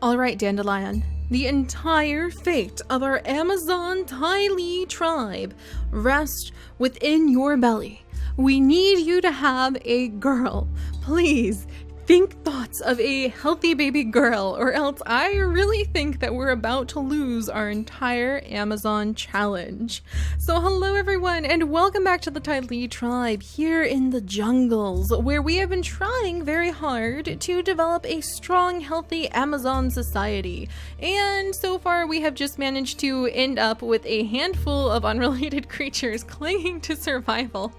Alright, Dandelion. The entire fate of our Amazon Tylee tribe rests within your belly. We need you to have a girl. Please, think thoughts of a healthy baby girl, or else I really think that we're about to lose our entire Amazon challenge. So hello everyone, and welcome back to the Tylee tribe here in the jungles, where we have been trying very hard to develop a strong, healthy Amazon society. And so far we have just managed to end up with a handful of unrelated creatures clinging to survival.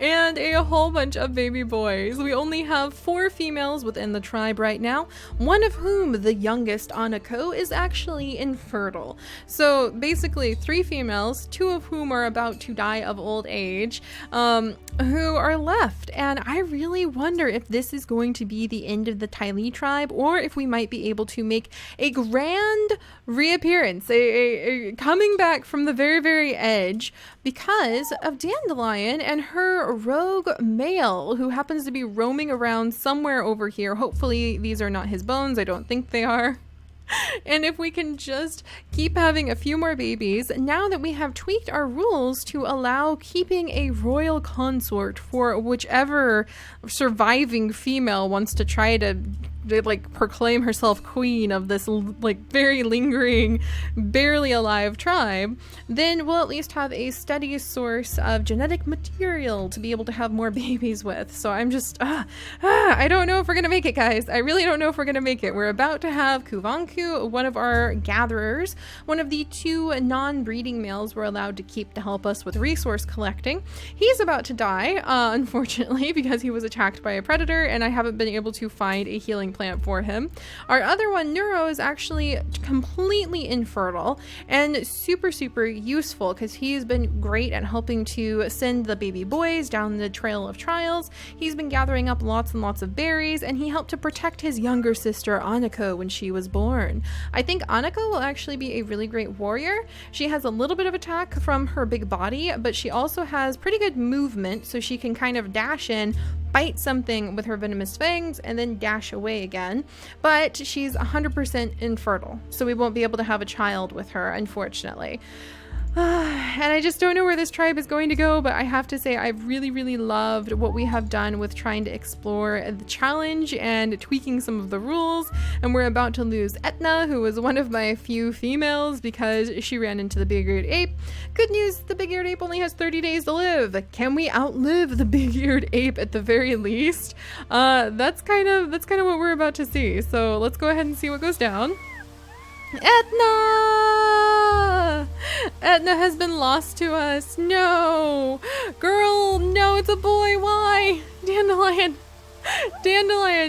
And a whole bunch of baby boys. We only have 4 females within the tribe right now, one of whom, the youngest, Anako, is actually infertile. So basically 3 females, 2 of whom are about to die of old age, who are left. And I really wonder if this is going to be the end of the Tylee tribe, or if we might be able to make a grand reappearance, a coming back from the very, very edge, because of Dandelion and her rogue male who happens to be roaming around somewhere over here. Hopefully these are not his bones. I don't think they are. And if we can just keep having a few more babies, now that we have tweaked our rules to allow keeping a royal consort for whichever surviving female wants to try to proclaim herself queen of this very lingering, barely alive tribe, then we'll at least have a steady source of genetic material to be able to have more babies with. So I'm just, I don't know if we're gonna make it, guys. I really don't know if we're gonna make it. We're about to have Kuvanku, one of our gatherers, one of the 2 non-breeding males we're allowed to keep to help us with resource collecting. He's about to die, unfortunately, because he was attacked by a predator, and I haven't been able to find a healing plant for him. Our other one, Neuro, is actually completely infertile and super useful because he's been great at helping to send the baby boys down the trail of trials. He's been gathering up lots and lots of berries, and he helped to protect his younger sister Anako when she was born. I think Anako will actually be a really great warrior. She has a little bit of attack from her big body, but she also has pretty good movement, so she can kind of dash in, bite something with her venomous fangs, and then dash away again. But she's 100% infertile, so we won't be able to have a child with her, unfortunately. And I just don't know where this tribe is going to go, but I have to say I've really loved what we have done with trying to explore the challenge and tweaking some of the rules. And we're about to lose Etna, who was one of my few females because she ran into the big-eared ape. Good news, the big-eared ape only has 30 days to live. Can we outlive the big-eared ape at the very least? That's kind of what we're about to see. So let's go ahead and see what goes down. Etna! Etna has been lost to us. No! Girl, no, it's a boy. Why? Dandelion,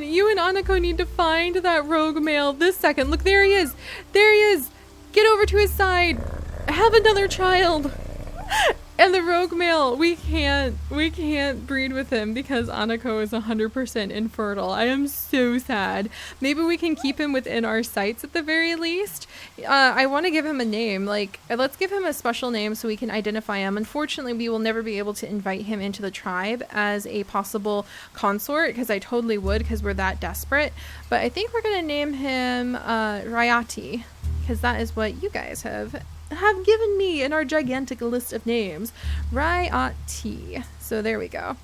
you and Anako need to find that rogue male this second. Look, there he is. There he is. Get over to his side. Have another child. And the rogue male, we can't breed with him because Anako is 100% infertile. I am so sad. Maybe we can keep him within our sights at the very least. I want to give him a name. Let's give him a special name so we can identify him. Unfortunately, we will never be able to invite him into the tribe as a possible consort, because I totally would, because we're that desperate. But I think we're going to name him Rayati, because that is what you guys have given me in our gigantic list of names. Rayati. So there we go.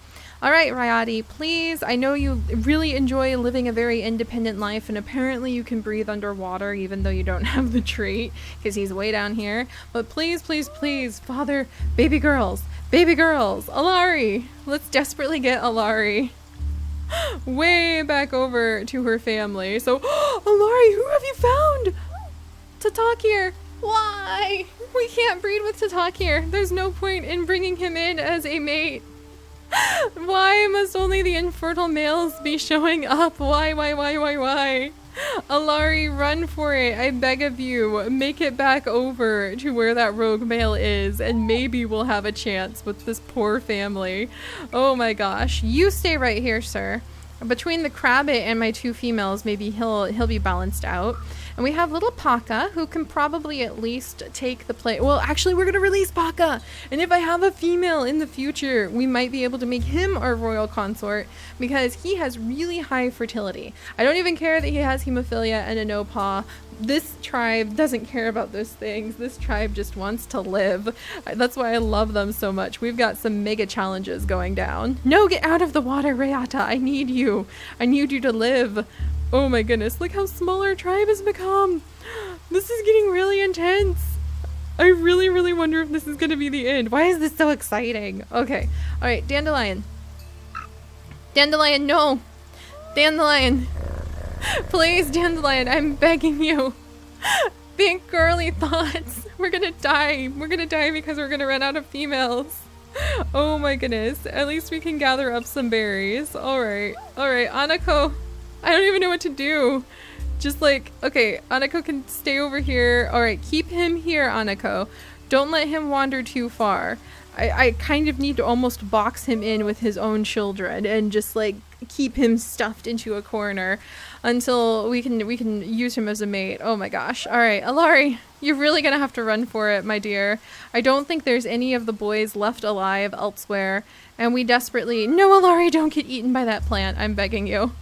All right, Rayati, please. I know you really enjoy living a very independent life, and apparently you can breathe underwater even though you don't have the trait because he's way down here. But please, father, baby girls, Alari. Let's desperately get Alari way back over to her family. So, Alari, who have you found? Tatakir. Why? We can't breed with Tatakir. There's no point in bringing him in as a mate. Why must only the infertile males be showing up? Why? Alari, run for it. I beg of you. Make it back over to where that rogue male is, and maybe we'll have a chance with this poor family. Oh my gosh. You stay right here, sir. between the Crabbit and my 2 females, maybe he'll be balanced out. And we have little Paka, who can probably at least take the play. Well, actually, we're going to release Paka. And if I have a female in the future, we might be able to make him our royal consort because he has really high fertility. I don't even care that he has hemophilia and a no paw. This tribe doesn't care about those things. This tribe just wants to live. That's why I love them so much. We've got some mega challenges going down. No, get out of the water, Rayata. I need you. I need you to live. Oh my goodness, look how small our tribe has become. This is getting really intense. I really, really wonder if this is going to be the end. Why is this so exciting? Okay, all right, Dandelion. Dandelion, no. Dandelion. Please, Dandelion, I'm begging you. Think girly thoughts. We're going to die. We're going to die because we're going to run out of females. Oh my goodness. At least we can gather up some berries. All right, Anako. I don't even know what to do. Just like, okay, Anako can stay over here. All right, keep him here, Anako. Don't let him wander too far. I kind of need to almost box him in with his own children and just like keep him stuffed into a corner until we can use him as a mate. Oh my gosh. All right, Alari, you're really gonna have to run for it, my dear. I don't think there's any of the boys left alive elsewhere, and we desperately— No, Alari, don't get eaten by that plant. I'm begging you.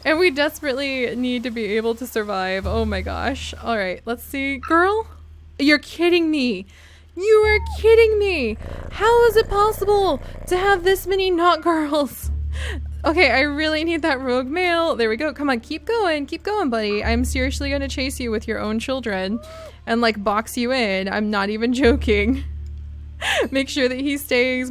And we desperately need to be able to survive. Oh my gosh. All right, let's see. Girl? You're kidding me. You are kidding me. How is it possible to have this many not girls? Okay, I really need that rogue male. There we go. Come on, keep going, buddy. I'm seriously gonna chase you with your own children and like box you in. I'm not even joking. Make sure that he stays,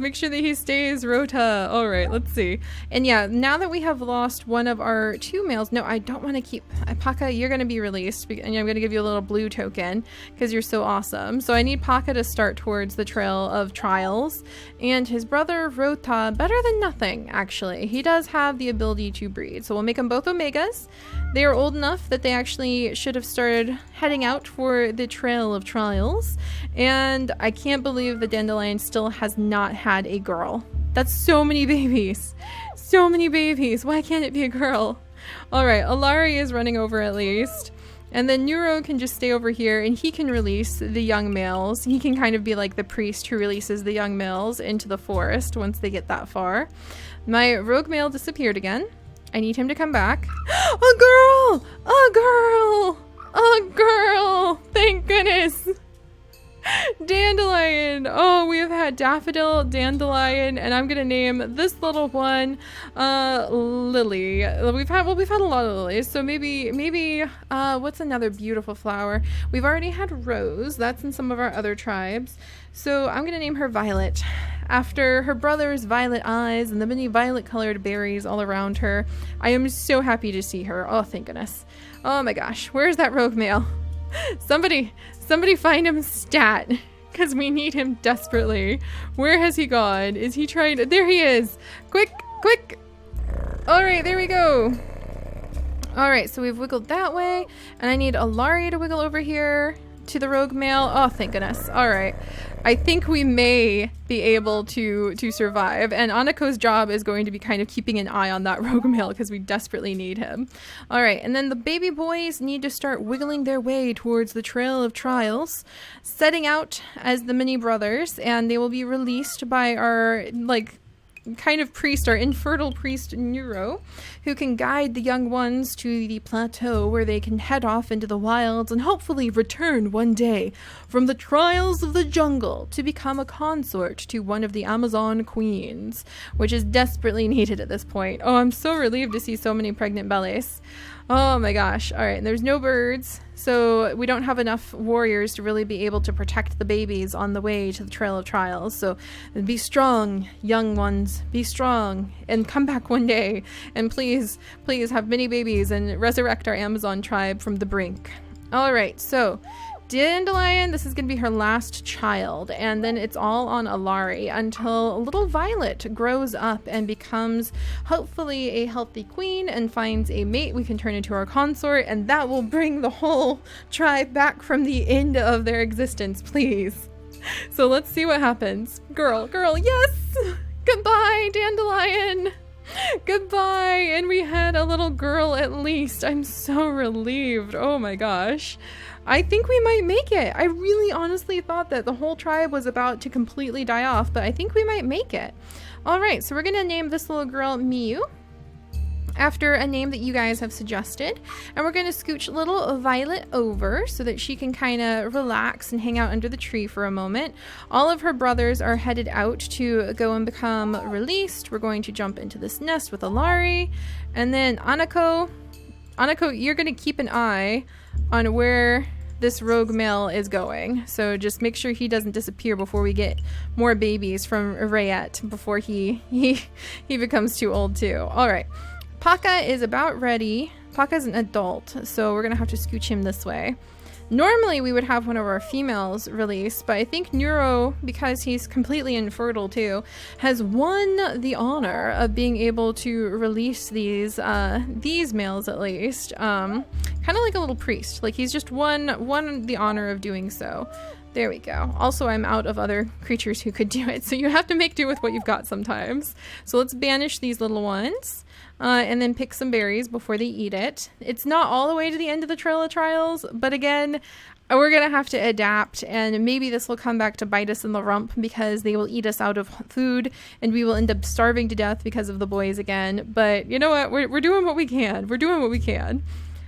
Rota. All right, let's see. And yeah, now that we have lost one of our 2 males— no, I don't want to keep— Paka, you're going to be released, and I'm going to give you a little blue token because you're so awesome. So I need Paka to start towards the Trail of Trials, and his brother Rota, better than nothing, actually. He does have the ability to breed, so we'll make them both Omegas. They are old enough that they actually should have started heading out for the Trail of Trials, and I can't believe the Dandelion still has not had a girl. That's so many babies. So many babies. Why can't it be a girl? All right, Alari is running over at least. And then Neuro can just stay over here and he can release the young males. He can kind of be like the priest who releases the young males into the forest once they get that far. My rogue male disappeared again. I need him to come back. A girl! A girl! A girl! Thank goodness! Dandelion. Oh, we have had Daffodil, Dandelion, and I'm gonna name this little one Lily. We've had a lot of lilies, so maybe what's another beautiful flower? We've already had Rose. That's in some of our other tribes. So I'm gonna name her Violet, after her brother's violet eyes and the many violet colored berries all around her. I am so happy to see her. Oh, thank goodness. Oh my gosh, where's that rogue male? Somebody find him stat, because we need him desperately. Where has he gone? Is he trying to— there he is. Quick. All right, there we go. All right, so we've wiggled that way, and I need Alari to wiggle over here to the rogue male. Oh, thank goodness. All right, I think we may be able to survive, and Anako's job is going to be kind of keeping an eye on that rogue male because we desperately need him. All right, and then the baby boys need to start wiggling their way towards the Trail of Trials, setting out as the mini brothers, and they will be released by our kind of priest, our infertile priest Neuro, who can guide the young ones to the plateau where they can head off into the wilds and hopefully return one day from the trials of the jungle to become a consort to one of the Amazon queens, which is desperately needed at this point. Oh, I'm so relieved to see so many pregnant bellies. Oh my gosh. All right, and there's no birds, so we don't have enough warriors to really be able to protect the babies on the way to the Trail of Trials. So be strong, young ones. Be strong and come back one day. And please have many babies and resurrect our Amazon tribe from the brink. All right, so Dandelion, this is going to be her last child, and then it's all on Alari until little Violet grows up and becomes hopefully a healthy queen and finds a mate we can turn into our consort, and that will bring the whole tribe back from the end of their existence, please. So let's see what happens. Girl, yes! Goodbye, Dandelion! Goodbye. And we had a little girl at least. I'm so relieved. Oh my gosh. I think we might make it. I really honestly thought that the whole tribe was about to completely die off, but I think we might make it. All right, so we're gonna name this little girl Miu, after a name that you guys have suggested. And we're gonna scooch little Violet over so that she can kind of relax and hang out under the tree for a moment. All of her brothers are headed out to go and become released. We're going to jump into this nest with Alari. And then Anako, you're gonna keep an eye on where this rogue male is going. So just make sure he doesn't disappear before we get more babies from Rayette before he becomes too old too. All right. Paka is about ready. Paka's an adult, so we're gonna have to scooch him this way. Normally we would have one of our females released, but I think Neuro, because he's completely infertile too, has won the honor of being able to release these males at least. Kind of like a little priest. Like he's just won the honor of doing so. There we go. Also, I'm out of other creatures who could do it, so you have to make do with what you've got sometimes. So let's banish these little ones. And then pick some berries before they eat it. It's not all the way to the end of the Trail of Trials, but again, we're gonna have to adapt, and maybe this will come back to bite us in the rump because they will eat us out of food and we will end up starving to death because of the boys again. But you know what? We're doing what we can. We're doing what we can.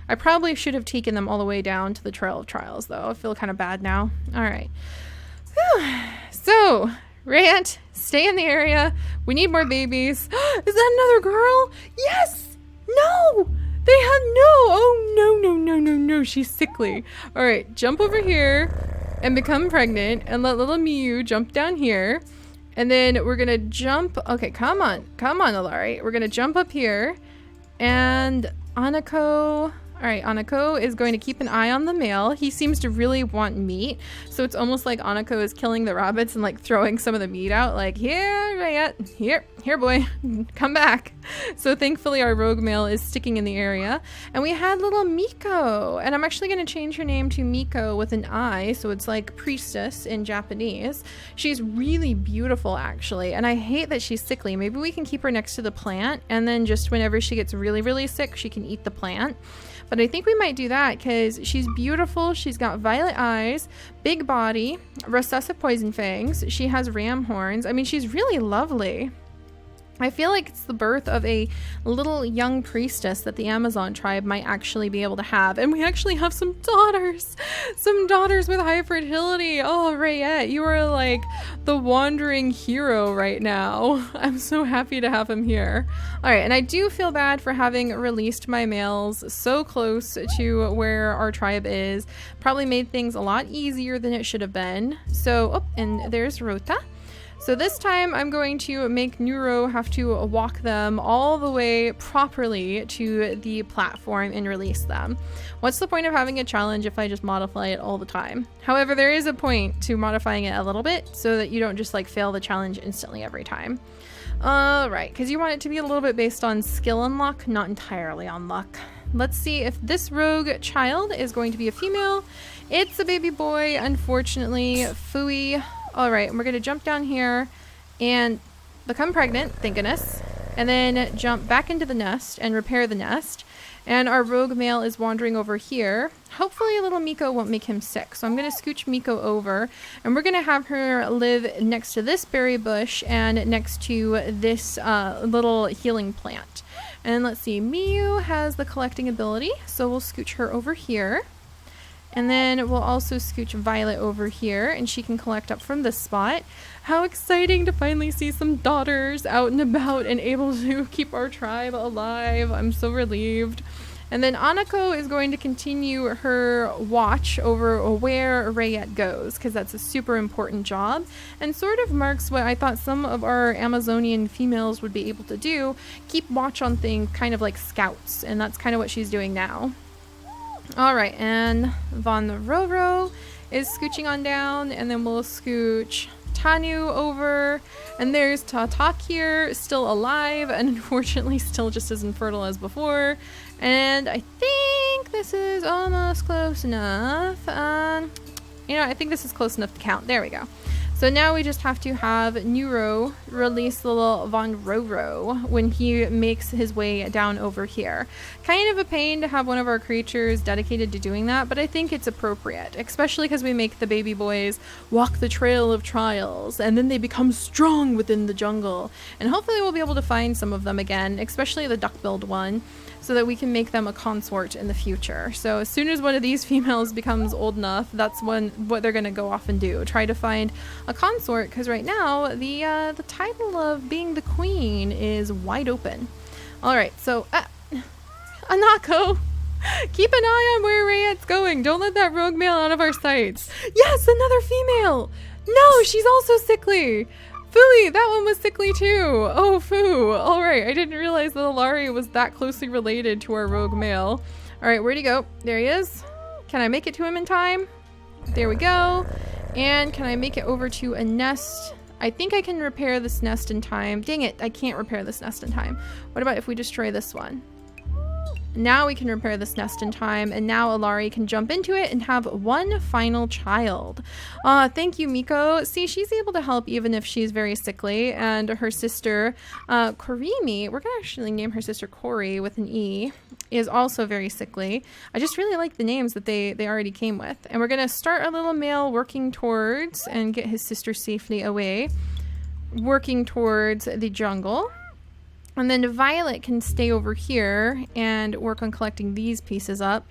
I probably should have taken them all the way down to the Trail of Trials though. I feel kind of bad now. All right. Whew. So, Rant, stay in the area. We need more babies. Is that another girl? Yes! No! They had no! Oh, no. She's sickly. All right, jump over here and become pregnant and let little Miu jump down here. And then we're going to jump. Okay, come on, Alari. We're going to jump up here. And Anako... All right, Anako is going to keep an eye on the male. He seems to really want meat. So it's almost like Anako is killing the rabbits and like throwing some of the meat out. Like, here, boy, come back. So thankfully our rogue male is sticking in the area. And we had little Miko. And I'm actually going to change her name to Miko with an I. So it's like priestess in Japanese. She's really beautiful, actually. And I hate that she's sickly. Maybe we can keep her next to the plant. And then just whenever she gets really, really sick, she can eat the plant. But I think we might do that because she's beautiful. She's got violet eyes, big body, recessive poison fangs. She has ram horns. I mean, she's really lovely. I feel like it's the birth of a little young priestess that the Amazon tribe might actually be able to have. And we actually have some daughters with high fertility. Oh, Rayette, you are like the wandering hero right now. I'm so happy to have him here. All right, and I do feel bad for having released my males so close to where our tribe is. Probably made things a lot easier than it should have been. So, oh, and there's Rota. So this time I'm going to make Neuro have to walk them all the way properly to the platform and release them. What's the point of having a challenge if I just modify it all the time? However, there is a point to modifying it a little bit so that you don't just like fail the challenge instantly every time. Right, because you want it to be a little bit based on skill and luck, not entirely on luck. Let's see if this rogue child is going to be a female. It's a baby boy, unfortunately. Phooey. All right, and we're going to jump down here and become pregnant, thank goodness, and then jump back into the nest and repair the nest. And our rogue male is wandering over here. Hopefully little Miko won't make him sick. So I'm going to scooch Miko over, and we're going to have her live next to this berry bush and next to this little healing plant. And let's see, Miu has the collecting ability, so we'll scooch her over here. And then we'll also scooch Violet over here, and she can collect up from this spot. How exciting to finally see some daughters out and about and able to keep our tribe alive. I'm so relieved. And then Anako is going to continue her watch over where Rayette goes, because that's a super important job and sort of marks what I thought some of our Amazonian females would be able to do, keep watch on things kind of like scouts, and that's kind of what she's doing now. All right, and Von Roro is scooching on down, and then we'll scooch Tanu over, and there's Tatak here, still alive, and unfortunately still just as infertile as before. And I think this is almost close enough. I think this is close enough to count. There we go. So now we just have to have Neuro release little Von Roro when he makes his way down over here. Kind of a pain to have one of our creatures dedicated to doing that, but I think it's appropriate, especially because we make the baby boys walk the trail of trials, and then they become strong within the jungle. And hopefully we'll be able to find some of them again, especially the duck-billed one, so that we can make them a consort in the future. So as soon as one of these females becomes old enough, that's what they're going to go off and do. Try to find a consort, because right now the title of being the queen is wide open. All right, so Anako, keep an eye on where Rayette's going. Don't let that rogue male out of our sights. Yes, another female. No, she's also sickly. Fooey, that one was sickly too. Oh, foo. All right, I didn't realize that Alari was that closely related to our rogue male. All right, where'd he go? There he is. Can I make it to him in time? There we go. And can I make it over to a nest? I think I can repair this nest in time. Dang it, I can't repair this nest in time. What about if we destroy this one? Now we can repair this nest in time, and now Alari can jump into it and have one final child. Thank you, Miko. See, she's able to help even if she's very sickly, and her sister, Korimi, we're gonna actually name her sister Kori with an E, is also very sickly. I just really like the names that they already came with. And we're gonna start our little male working towards and get his sister safely away, working towards the jungle. And then Violet can stay over here and work on collecting these pieces up.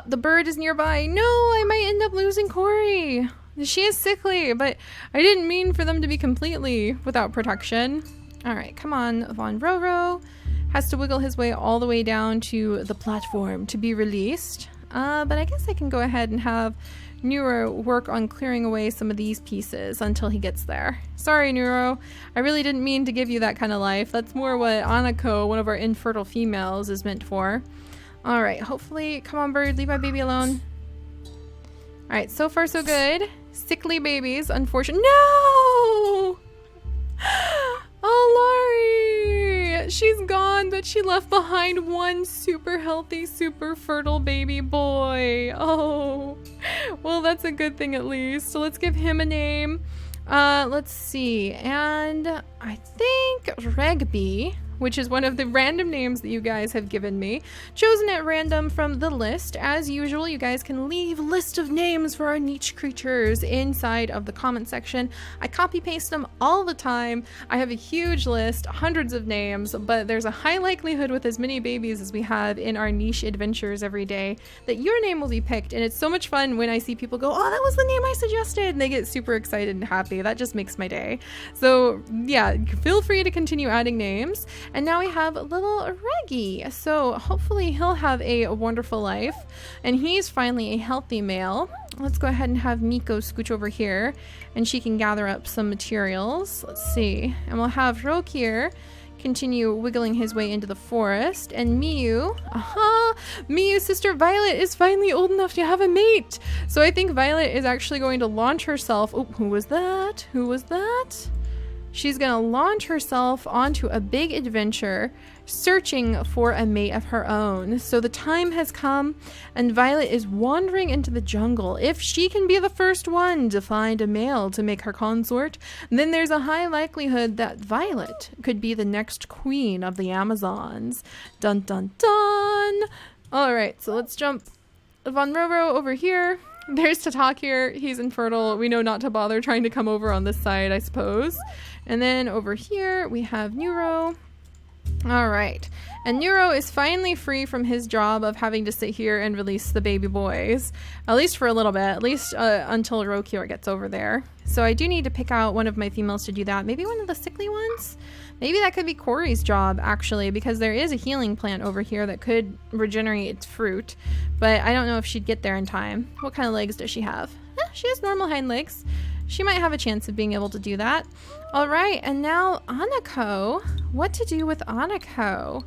The bird is nearby. No, I might end up losing Kori. She is sickly, but I didn't mean for them to be completely without protection. All right, come on. Von Roro has to wiggle his way all the way down to the platform to be released. But I guess I can go ahead and have Neuro work on clearing away some of these pieces until he gets there. Sorry, Neuro. I really didn't mean to give you that kind of life. That's more what Anako, one of our infertile females, is meant for. Alright, hopefully... Come on, bird. Leave my baby alone. Alright, so far so good. Sickly babies, unfortunately. No! Oh, Lari! She's gone, but she left behind one super healthy, super fertile baby boy. Oh, well, that's a good thing at least. So let's give him a name. Let's see. And I think Regby, which is one of the random names that you guys have given me, chosen at random from the list. As usual, you guys can leave a list of names for our niche creatures inside of the comment section. I copy paste them all the time. I have a huge list, hundreds of names, but there's a high likelihood with as many babies as we have in our niche adventures every day that your name will be picked. And it's so much fun when I see people go, oh, that was the name I suggested, and they get super excited and happy. That just makes my day. So yeah, feel free to continue adding names. And now we have little Reggie. So hopefully he'll have a wonderful life. And he's finally a healthy male. Let's go ahead and have Miko scooch over here. And she can gather up some materials. Let's see. And we'll have Roke here continue wiggling his way into the forest. And Miyu, Miyu's sister Violet is finally old enough to have a mate. So I think Violet is actually going to launch herself. Oh, who was that? Who was that? She's going to launch herself onto a big adventure searching for a mate of her own. So the time has come and Violet is wandering into the jungle. If she can be the first one to find a male to make her consort, then there's a high likelihood that Violet could be the next queen of the Amazons. Dun dun dun! Alright, so let's jump Von Roro over here. There's Tatak here. He's infertile. We know not to bother trying to come over on this side, I suppose. And then over here we have Neuro. Alright. And Neuro is finally free from his job of having to sit here and release the baby boys. At least for a little bit. At least until Rokior gets over there. So I do need to pick out one of my females to do that. Maybe one of the sickly ones? Maybe that could be Corey's job, actually, because there is a healing plant over here that could regenerate its fruit. But I don't know if she'd get there in time. What kind of legs does she have? She has normal hind legs. She might have a chance of being able to do that. All right, and now Anako. What to do with Anako?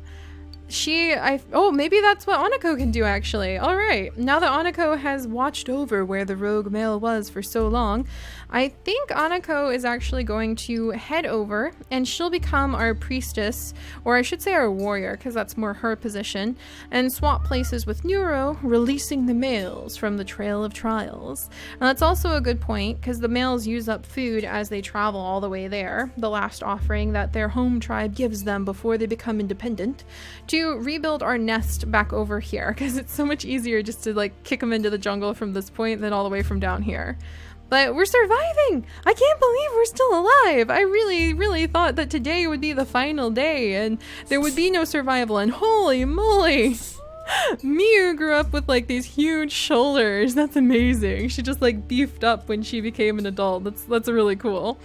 Oh, maybe that's what Anako can do, actually. All right. Now that Anako has watched over where the rogue male was for so long, I think Anako is actually going to head over and she'll become our priestess, or I should say our warrior, because that's more her position, and swap places with Neuro, releasing the males from the trail of trials. And that's also a good point, because the males use up food as they travel all the way there, the last offering that their home tribe gives them before they become independent, to rebuild our nest back over here, because it's so much easier just to like kick them into the jungle from this point than all the way from down here. But we're surviving! I can't believe we're still alive! I really thought that today would be the final day and there would be no survival, and holy moly! Miu grew up with like these huge shoulders. That's amazing. She just like beefed up when she became an adult. That's really cool.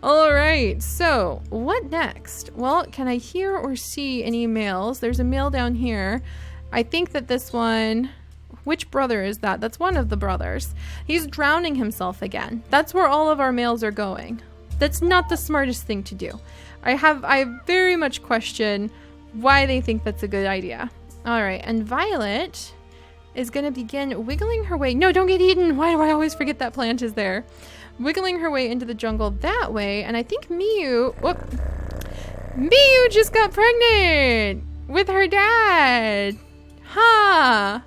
Alright, so what next? Well, can I hear or see any males? There's a male down here. I think that this one... Which brother is that? That's one of the brothers. He's drowning himself again. That's where all of our males are going. That's not the smartest thing to do. I very much question why they think that's a good idea. All right, and Violet is going to begin wiggling her way. No, don't get eaten. Why do I always forget that plant is there? Wiggling her way into the jungle that way. And I think Miu just got pregnant with her dad. Ha!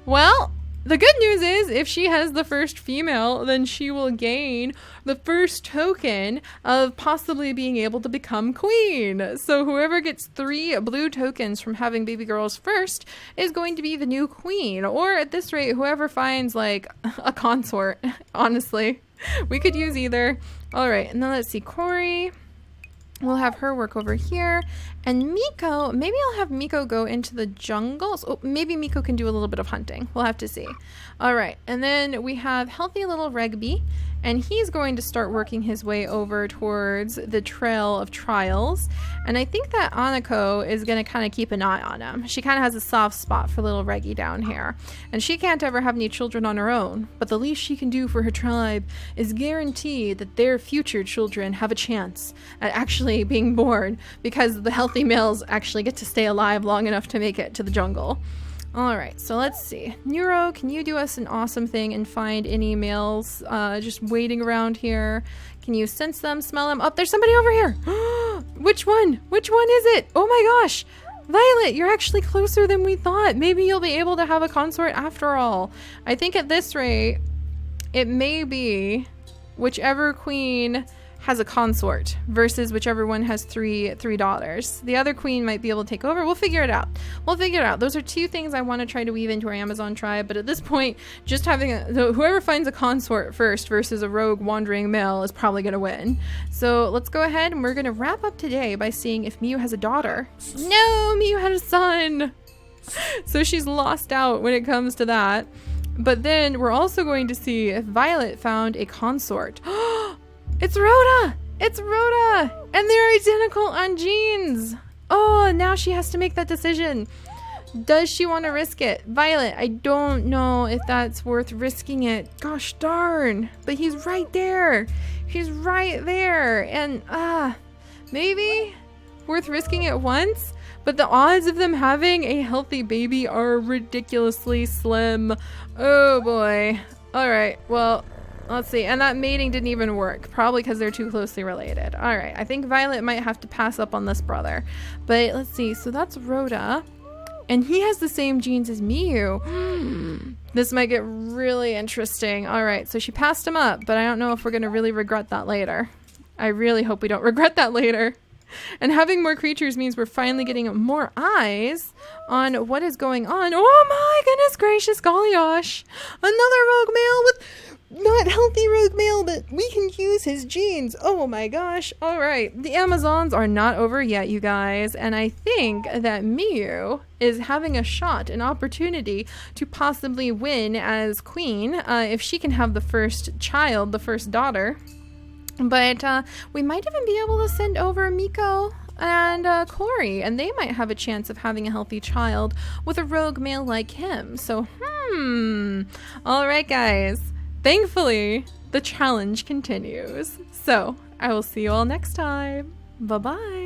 Well, the good news is if she has the first female, then she will gain the first token of possibly being able to become queen. So whoever gets 3 blue tokens from having baby girls first is going to be the new queen. Or at this rate, whoever finds like a consort, honestly. We could use either. All right, and then let's see, Corey. We'll have her work over here. And Miko, maybe I'll have Miko go into the jungle. So maybe Miko can do a little bit of hunting. We'll have to see. All right. And then we have healthy little Regby. And he's going to start working his way over towards the Trail of Trials. And I think that Anako is going to kind of keep an eye on him. She kind of has a soft spot for little Reggie down here. And she can't ever have any children on her own. But the least she can do for her tribe is guarantee that their future children have a chance at actually being born, because the healthy males actually get to stay alive long enough to make it to the jungle. All right, so let's see. Neuro, can you do us an awesome thing and find any males just waiting around here? Can you sense them, smell them? Oh, there's somebody over here. Which one? Which one is it? Oh my gosh. Violet, you're actually closer than we thought. Maybe you'll be able to have a consort after all. I think at this rate, it may be whichever queen has a consort versus whichever one has three daughters. The other queen might be able to take over. We'll figure it out. Those are 2 things I want to try to weave into our Amazon tribe, but at this point, just having whoever finds a consort first versus a rogue wandering male is probably going to win. So let's go ahead and we're going to wrap up today by seeing if Miu has a daughter. No, Miu had a son. So she's lost out when it comes to that. But then we're also going to see if Violet found a consort. It's Rhoda! It's Rhoda! And they're identical on genes! Oh, now she has to make that decision. Does she want to risk it? Violet, I don't know if that's worth risking it. Gosh darn. But he's right there. He's right there. And, maybe worth risking it once? But the odds of them having a healthy baby are ridiculously slim. Oh boy. Alright, well... Let's see, and that mating didn't even work, probably because they're too closely related. All right, I think Violet might have to pass up on this brother. But let's see, so that's Rhoda, and he has the same genes as Miu. This might get really interesting. All right, so she passed him up, but I don't know if we're going to really regret that later. I really hope we don't regret that later. And having more creatures means we're finally getting more eyes on what is going on. Oh my goodness gracious, golly gosh. Another rogue male with... Not healthy rogue male, but we can use his genes. Oh my gosh. All right. The Amazons are not over yet, you guys. And I think that Miu is having a shot, an opportunity to possibly win as queen if she can have the first child, the first daughter. But we might even be able to send over Miko and Corey, and they might have a chance of having a healthy child with a rogue male like him. So, all right, guys. Thankfully, the challenge continues. So, I will see you all next time. Bye-bye.